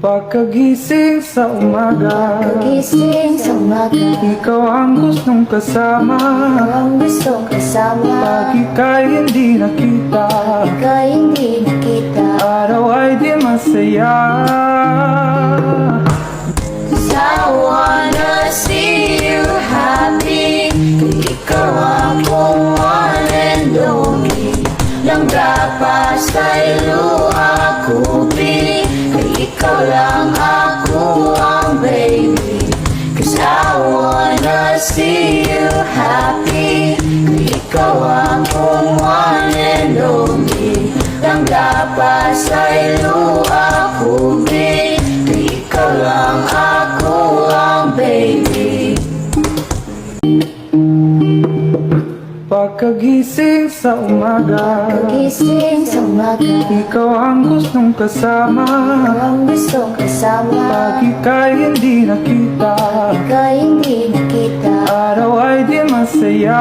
Pagkagising sa umaga, ikaw ang gustong kasama. Pag ika'y hindi nakita, araw ay di masaya. I wanna see you happy. Ikaw ang one and only. Langga pa sa'yo ako pili. Ikaw lang ako ang baby. 'Cause I wanna see you happy. Ikaw ang one and only. Langga pa sa'yo ako pili. Ikaw lang ako ang baby. Pagkagising sa umaga, ikaw ang gustong kasama. Pag ika'y hindi nakita, araw ay di masaya.